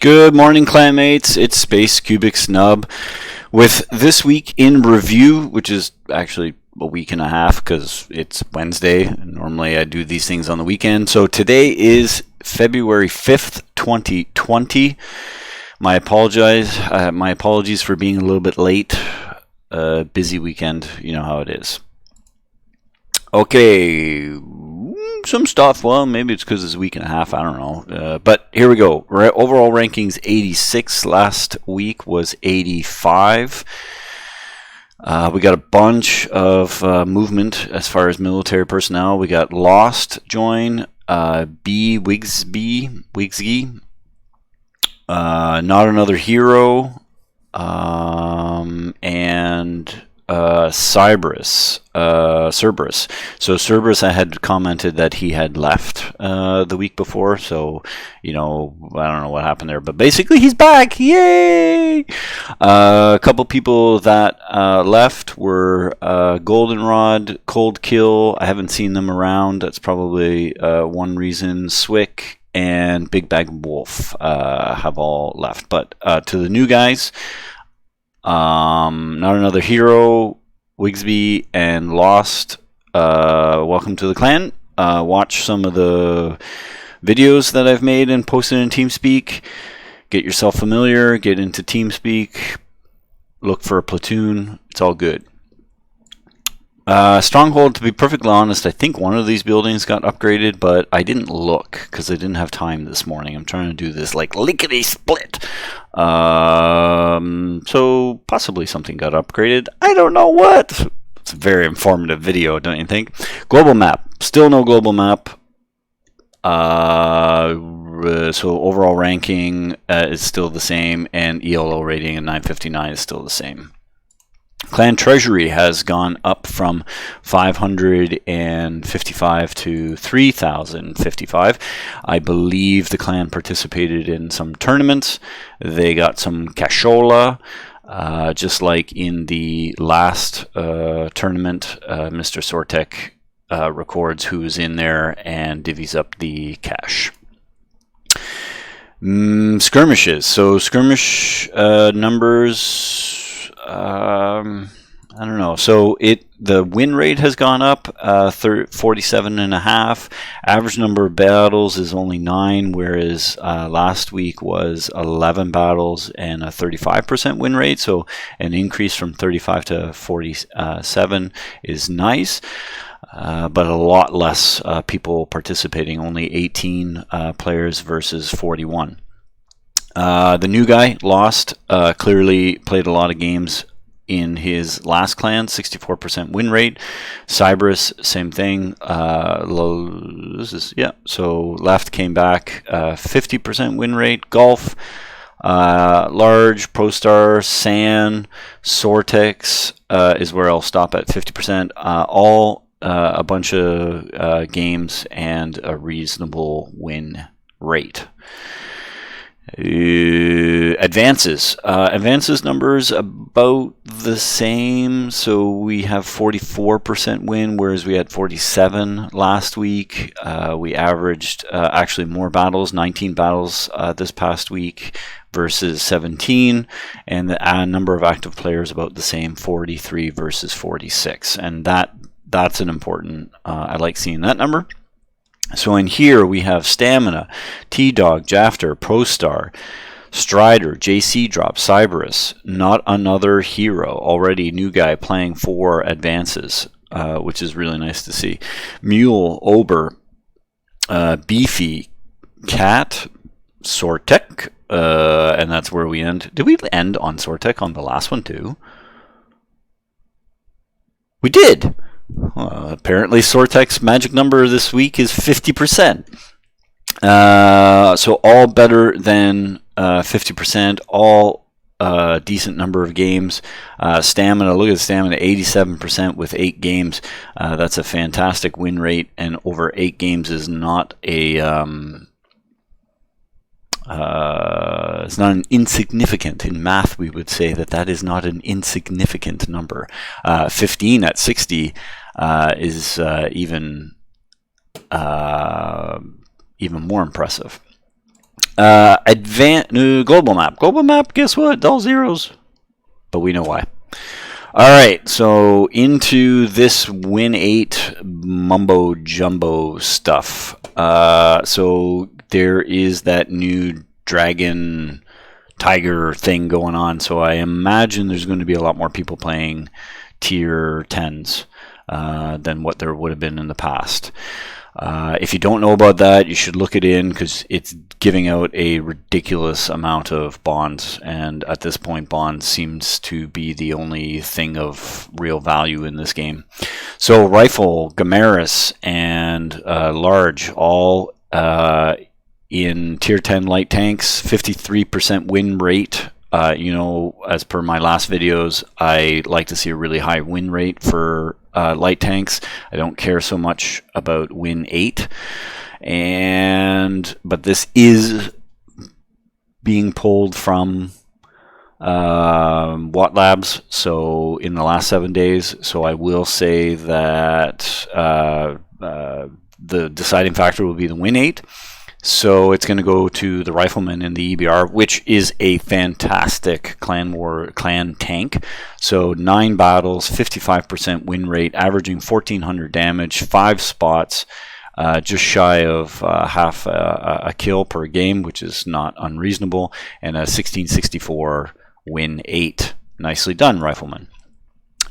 Good morning, clanmates. It's Space Cubic Snub with this week in review, which is actually a week and a half because it's Wednesday. Normally I do these things on the weekend. So today is February 5th, 2020. My apologies for being a little bit late. Busy weekend, you know how it is. Okay, some stuff. Well, maybe it's because it's a week and a half. I don't know. But here we go. Overall rankings 86. Last week was 85. We got a bunch of movement as far as military personnel. We got Lost join, B. Wigsby, Not Another Hero, and Cerberus. So Cerberus, I had commented that he had left the week before, so I don't know what happened there, but basically he's back. Yay! A couple people that left were Goldenrod, Cold Kill. I haven't seen them around. That's probably one reason. Swick and Big Bag Wolf have all left, but to the new guys, Not Another Hero, Wigsby, and Lost, welcome to the clan. Watch some of the videos that I've made and posted in TeamSpeak. Get yourself familiar, get into TeamSpeak, look for a platoon. It's all good. Stronghold, to be perfectly honest, I think one of these buildings got upgraded, but I didn't look because I didn't have time this morning. I'm trying to do this like lickety split. So possibly something got upgraded. I don't know what. It's a very informative video, don't you think? Global map. Still no global map. So overall ranking is still the same, and ELO rating at 959 is still the same. Clan Treasury has gone up from 555 to 3,055. I believe the clan participated in some tournaments. They got some cashola, just like in the last tournament. Mr. Sortek records who's in there and divvies up the cash. Skirmishes. So skirmish numbers. I don't know. So the win rate has gone up 47.5. Average number of battles is only 9, whereas last week was 11 battles and a 35% win rate. So an increase from 35 to 47 is nice. But a lot less people participating, only 18 players versus 41. The new guy, Lost, clearly played a lot of games in his last clan, 64% win rate. Cerberus, same thing. So left came back, 50% win rate. Golf, Large, ProStar, San, Sortex is where I'll stop at 50%. All a bunch of games and a reasonable win rate. Advances numbers about the same. So we have 44% win, whereas we had 47 last week. We averaged actually more battles, 19 battles this past week versus 17, and the number of active players about the same, 43 versus 46, and that's an important. I like seeing that number. So in here we have Stamina, T-Dog, Jafter, ProStar, Strider, JC Drop, Cerberus, Not Another Hero, already new guy playing 4 advances, which is really nice to see. Mule, Ober, Beefy, Cat, Sortek, and that's where we end. Did we end on Sortek on the last one too? We did! Apparently Sortek's magic number this week is 50%. So all better than 50%, all decent number of games. Stamina, look at the Stamina, 87% with 8 games. That's a fantastic win rate, and over 8 games is not a it's not an insignificant. In math, we would say that is not an insignificant number. 15 at 60 is even more impressive. Global map. Global map, guess what? It's all zeros. But we know why. All right, so into this Win 8 mumbo jumbo stuff. So there is that new dragon tiger thing going on. So I imagine there's going to be a lot more people playing tier 10s than what there would have been in the past. If you don't know about that, you should look it in because it's giving out a ridiculous amount of bonds, and at this point bonds seems to be the only thing of real value in this game. So rifle, Gamaris, and large, all in tier 10 light tanks, 53% win rate. As per my last videos, I like to see a really high win rate for light tanks. I don't care so much about Win 8, but this is being pulled from Watt Labs. So in the last 7 days, so I will say that the deciding factor will be the Win 8. So it's going to go to the Rifleman in the EBR, which is a fantastic clan tank. So 9 battles, 55% win rate, averaging 1,400 damage, 5 spots, just shy of half a kill per game, which is not unreasonable, and a 1664 win 8. Nicely done, Rifleman.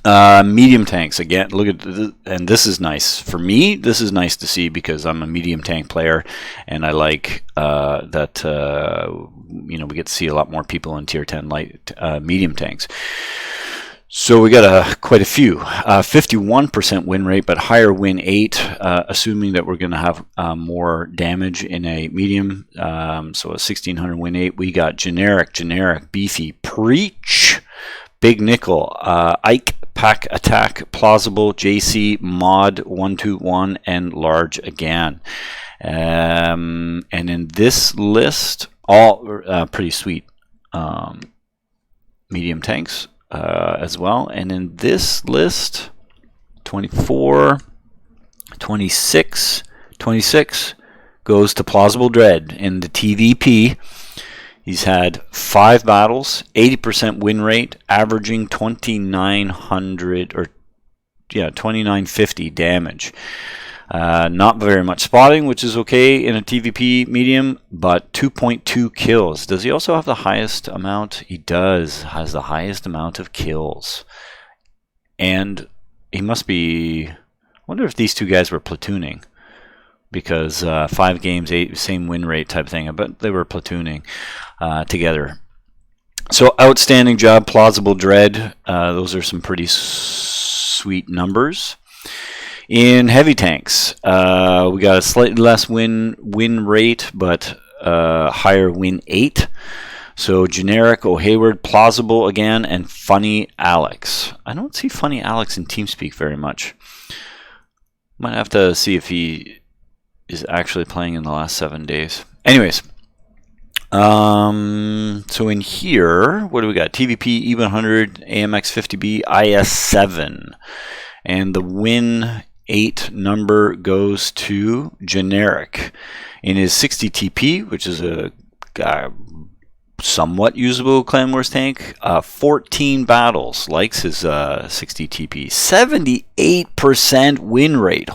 Medium tanks, again, look at this, and this is nice for me. This is nice to see because I'm a medium tank player, and I like that we get to see a lot more people in tier 10 light medium tanks. So we got quite a few, 51% win rate, but higher win 8, assuming that we're going to have more damage in a medium. So a 1600 win 8. We got generic, beefy, preach, big nickel, Ike, pack attack, plausible, JC, mod 121, and large again. And in this list, all pretty sweet medium tanks as well. And in this list, 24, 26 goes to Plausible Dread in the TVP. He's had 5 battles, 80% win rate, averaging 2950 damage. Not very much spotting, which is okay in a TVP medium, but 2.2 kills. Does he also have the highest amount? He does, has the highest amount of kills. And he must be, I wonder if these two guys were platooning. Because 5 games, 8, same win rate type thing, but they were platooning together. So outstanding job, Plausible Dread. Those are some pretty sweet numbers. In heavy tanks, we got a slightly less win rate, but higher win 8. So generic, O'Hayward, Plausible again, and Funny Alex. I don't see Funny Alex in TeamSpeak very much. Might have to see if he is actually playing in the last 7 days. Anyways, so in here, what do we got? TVP, E100, AMX50B, IS7. And the win 8 number goes to generic. In his 60 TP, which is a somewhat usable Clan Wars tank, 14 battles, likes his 60 TP, 78% win rate.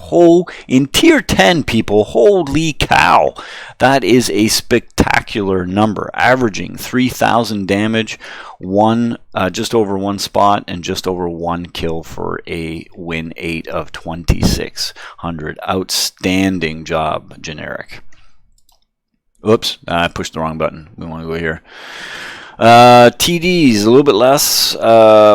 In tier 10, people, holy cow, that is a spectacular number, averaging 3,000 damage, just over 1 spot, and just over 1 kill for a win 8 of 2,600. Outstanding job, generic. Oops, I pushed the wrong button. We want to go here. TDs, a little bit less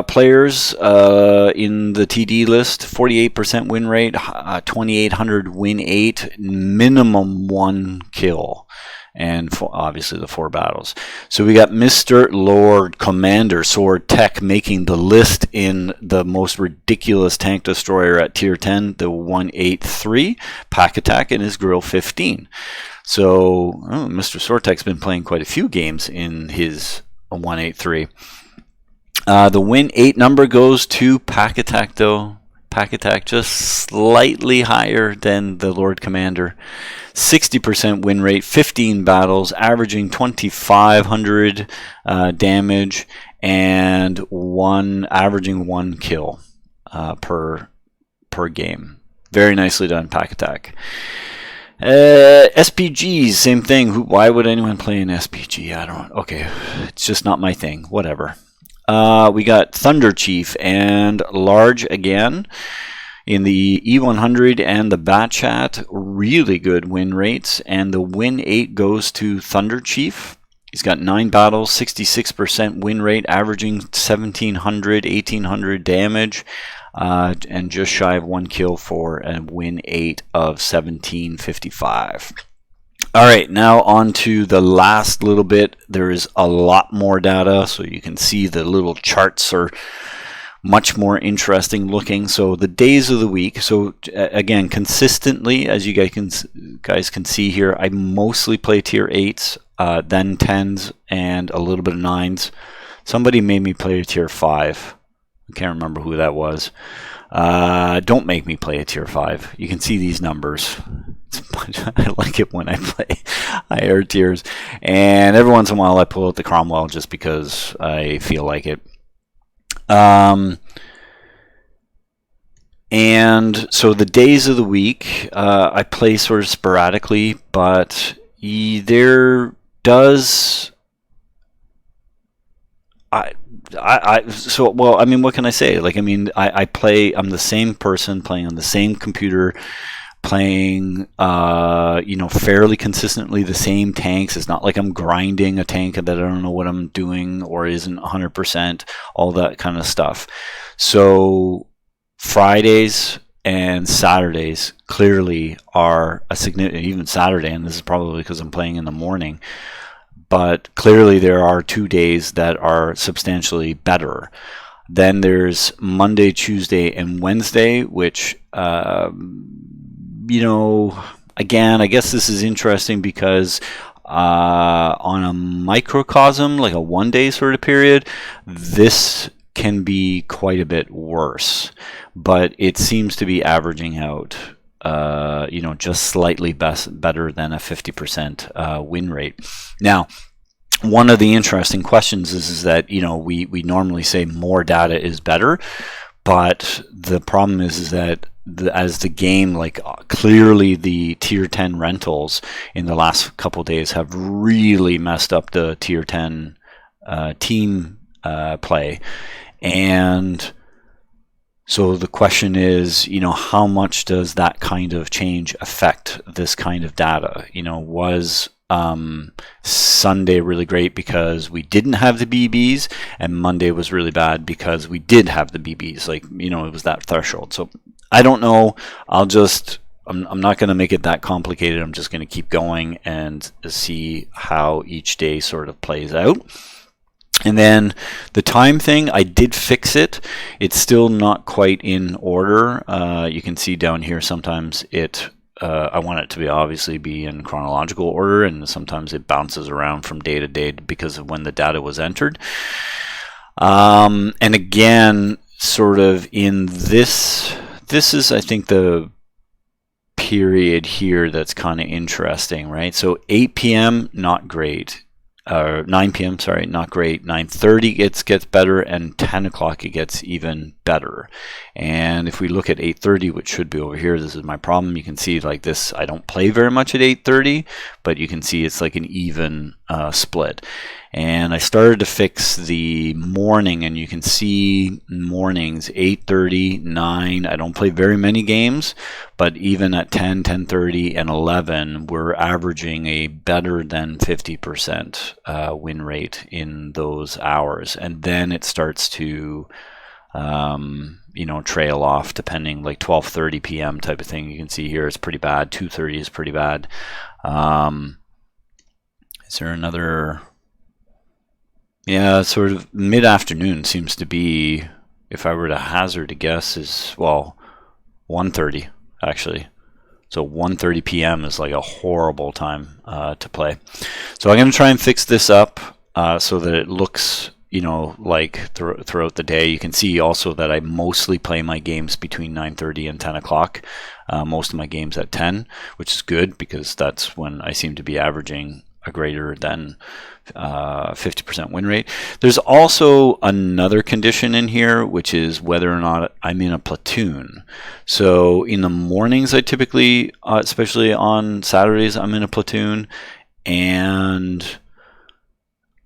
players in the TD list. 48% win rate, 2,800 win 8, minimum 1 kill. And obviously the 4 battles. So we got Mr. Lord Commander Sword Tech making the list in the most ridiculous tank destroyer at tier 10, the 183, pack attack, and his grill 15. So Mr. Sword Tech's been playing quite a few games in his 183. The win 8 number goes to pack attack though. Pack Attack just slightly higher than the Lord Commander. 60% win rate, 15 battles, averaging 2,500 damage, and averaging 1 kill per game. Very nicely done, Pack Attack. SPGs, same thing. Why would anyone play an SPG? I don't. Okay, it's just not my thing. Whatever. We got Thunder Chief and Large again in the E100 and the Bat Chat. Really good win rates, and the win 8 goes to Thunder Chief. He's got 9 battles, 66% win rate, averaging 1,700, 1,800 damage, and just shy of 1 kill for a win 8 of 1,755. All right, now on to the last little bit. There is a lot more data, so you can see the little charts are much more interesting looking. So the days of the week. So again, consistently, as you guys can see here, I mostly play tier 8s, then 10s, and a little bit of 9s. Somebody made me play a tier 5. I can't remember who that was. Don't make me play a tier 5. You can see these numbers. I like it when I play higher tiers. And every once in a while I pull out the Cromwell just because I feel like it. And so the days of the week, I play sort of sporadically, but there does... well, I mean, what can I say? Like, I mean, I'm the same person playing on the same computer, playing, fairly consistently the same tanks. It's not like I'm grinding a tank that I don't know what I'm doing or isn't 100%, all that kind of stuff. So Fridays and Saturdays clearly are a significant, even Saturday, and this is probably because I'm playing in the morning, but clearly there are 2 days that are substantially better. Then there's Monday, Tuesday, and Wednesday, which, again, I guess this is interesting because on a microcosm, like a 1 day sort of period, this can be quite a bit worse. But it seems to be averaging out, just slightly better than a 50% win rate. Now, one of the interesting questions is that, we normally say more data is better, but the problem is that as the game, clearly the tier 10 rentals in the last couple days have really messed up the tier 10 team play. And so the question is, how much does that kind of change affect this kind of data? Was Sunday really great because we didn't have the BBs, and Monday was really bad because we did have the BBs? It was that threshold. So I don't know. I'm not going to make it that complicated. I'm just going to keep going and see how each day sort of plays out. And then the time thing, I did fix it. It's still not quite in order. You can see down here sometimes I want it to obviously be in chronological order, and sometimes it bounces around from day to day because of when the data was entered. And again, sort of in this is, I think, the period here that's kind of interesting, right? So 8 p.m., not great. 9 p.m., sorry, not great. 9:30 gets better, and 10 o'clock it gets even better. And if we look at 8:30, which should be over here, this is my problem. You can see like this, I don't play very much at 8:30, but you can see it's like an even split. And I started to fix the morning, and you can see mornings 8:30, 9. I don't play very many games, but even at 10, 10:30, and 11, we're averaging a better than 50% win rate in those hours. And then it starts to trail off, depending, like 12:30 p.m. type of thing. You can see here it's pretty bad. 2:30 is pretty bad. Is there another? Yeah, sort of mid-afternoon seems to be, if I were to hazard a guess, is, 1:30 actually. So 1:30 p.m. is like a horrible time to play. So I'm going to try and fix this up so that it looks, like throughout the day. You can see also that I mostly play my games between 9:30 and 10 o'clock. Most of my games at 10, which is good because that's when I seem to be averaging a greater than 50% win rate. There's also another condition in here, which is whether or not I'm in a platoon. So in the mornings, I typically, especially on Saturdays, I'm in a platoon, and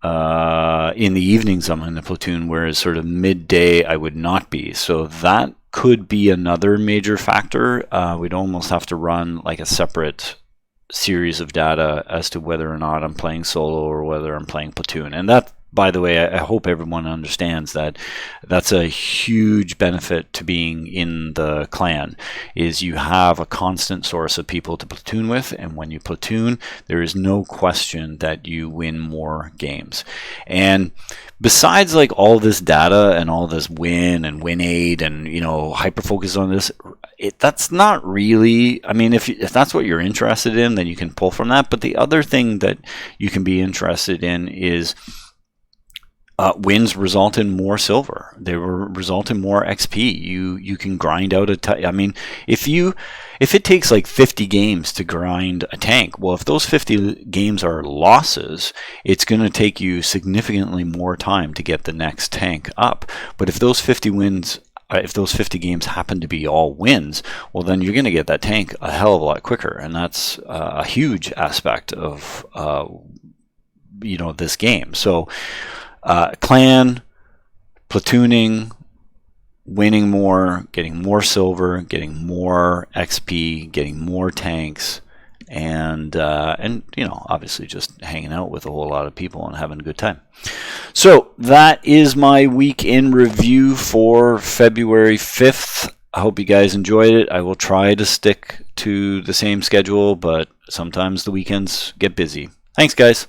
in the evenings I'm in a platoon, whereas sort of midday I would not be. So that could be another major factor. We'd almost have to run like a separate series of data as to whether or not I'm playing solo or whether I'm playing platoon. And that, by the way, I hope everyone understands that that's a huge benefit to being in the clan, is you have a constant source of people to platoon with, and when you platoon, there is no question that you win more games. And besides like all this data and all this win and win aid and hyper focus on this, that's not really, I mean, if that's what you're interested in, then you can pull from that. But the other thing that you can be interested in is wins result in more silver. They result in more XP. You can grind out I mean, if it takes like 50 games to grind a tank, well, if those 50 games are losses, it's going to take you significantly more time to get the next tank up. But if those 50 games happen to be all wins, well, then you're going to get that tank a hell of a lot quicker, and that's a huge aspect of this game. So clan, platooning, winning more, getting more silver, getting more XP, getting more tanks, and obviously just hanging out with a whole lot of people and having a good time. So that is my week in review for February 5th. I hope you guys enjoyed it. I will try to stick to the same schedule, but sometimes the weekends get busy. Thanks, guys.